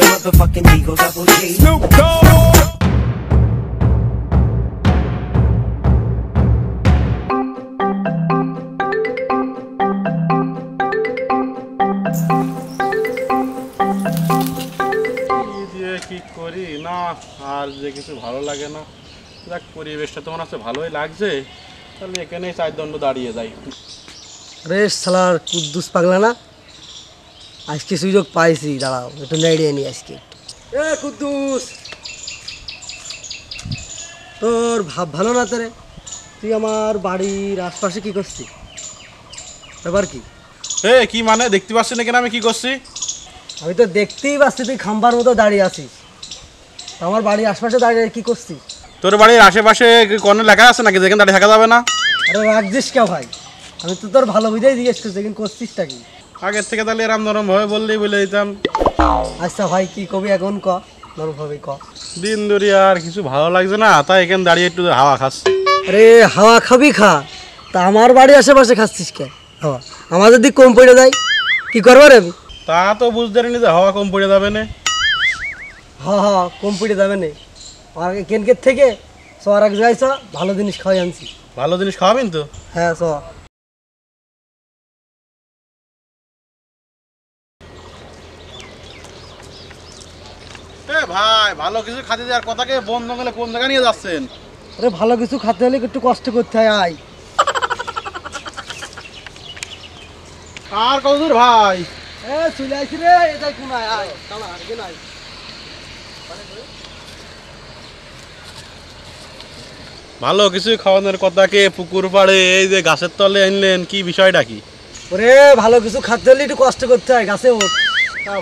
motherfucking Eagle Double G. Snoop Dogg. কি করি না আর যে কিছু ভালো লাগে না, দেখ পরিবেশটা তোমার কাছে ভালোই লাগছে, তাহলে এখানেই চার দণ্ড দাঁড়িয়ে যাই। রে শালার কুদ্দুস পাগলা না, আজকে সুযোগ পাইছি, দাঁড়াও একটু নেড়িয়ে নি আজকে। এ কুদ্দুস, তোর ভাব ভালো না তোরে? তুই আমার বাড়ির আশপাশে কি করছিস? ব্যাপার কি? কি মানে দেখতে পাচ্ছি না কেন আমি কি করছি? আমি তো দেখতেই পাচ্ছি তুই খাম্বার মতো দাঁড়িয়ে আছিস, আমার বাড়ির আশপাশে দাঁড়িয়ে কি করছিস? তোর বাড়ির আশেপাশে কোনো লেখা আছে নাকি যেখানে দাঁড়িয়ে থাকা যাবে না? আরে রাখছিস কে ভাই, আমি তো তোর ভালো বুঝেই জিজ্ঞেস করছি, কিন্তু করছিসটা কি? আগের থেকে তাহলে এরম নরম ভাবে বললেই বলে দিতাম। আচ্ছা ভাই কি কবি এখন ক, নরম ভাবে ক। দিন ধরে আর কিছু ভালো লাগছে না, তাই এখানে দাঁড়িয়ে একটু হাওয়া খাচ্ছি। আরে হাওয়া খাবি খা, তা আমার বাড়ির আশেপাশে খাচ্ছিস কে হাওয়া? আমাদের দিক কম পড়ে যায়, কি করবো রে? তা তো বুঝতে পারিনি যে হাওয়া কম পড়ে যাবে না। হ্যাঁ কম পড়ে যাবে না, আর কেনকের থেকে সর এক জায়গায় চ, ভালো জিনিস খাওয়াই আনছি। ভালো জিনিস খাওয়াবেন তো? হ্যাঁ চ। ভাই ভালো কিছু খাতে দেওয়ার কথাকে বন্ধ গেলে কোন জায়গায় নিয়ে যাচ্ছেন? আরে ভালো কিছু খাতে হলে একটু কষ্ট করতে হয়, আয়। আর কতদূর ভাই? চলে আসি রে, এটাই কোন আয়, আয় দাঁড়া আগে নাই। ভালো কিছু খাওয়ানোর কথাকে পুকুর পাড়ে এই যে গাছের তলে আনলেন, কি বিষয়টা কি? ওরে ভালো কিছু খাতে হলে একটু কষ্ট করতে হয়, গাছে ওঠ।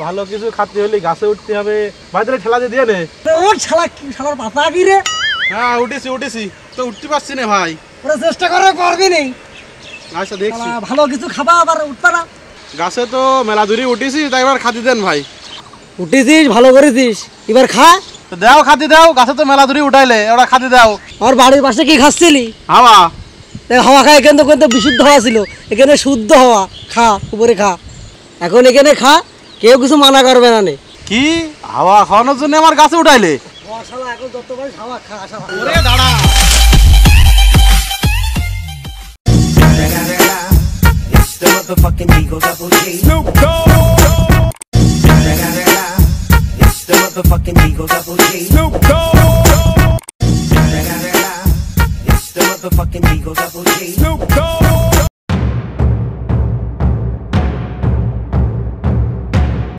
ভালো কিছু খাতে হলে গাছে উঠতে হবে ভাই, তাহলে ঠেলা দিয়ে নে। ওর শালা কি, শালার পাতা কি রে? হ্যাঁ উঠেছি তো উঠতে পারছি না ভাই। ওরা চেষ্টা করে পারবি নেই। আচ্ছা দেখছি। ভালো কিছু খাবা আবার উঠবা না। গাছে তো মেলা দূরে উঠেছি, তাই এবার খাতি দেন ভাই। উঠেছিস ভালো করেছিস, এবার খা। তো দাও খাতি দাও, গাছে তো মেলা দূরে উঠাইলে, ওরা খাতি দাও। আমার বাড়ির পাশে কি খাচ্ছিলি? হাওয়া। হাওয়া খা, এখানে তো কিন্তু বিশুদ্ধ হাওয়া ছিল, এখানে শুদ্ধ হাওয়া, খা উপরে খা। এখন এখানে খা, কেউ কিছু মানা করবে না। কি হাওয়া খাওয়ানোর জন্য আমার গাছে উঠাইলে? এখন যত পারিস হাওয়া খা। ওরে দাঁড়া। It's the motherfucking Eagle Double G. Snoop Dogg. It's the motherfucking Eagle Double G. Snoop Dogg.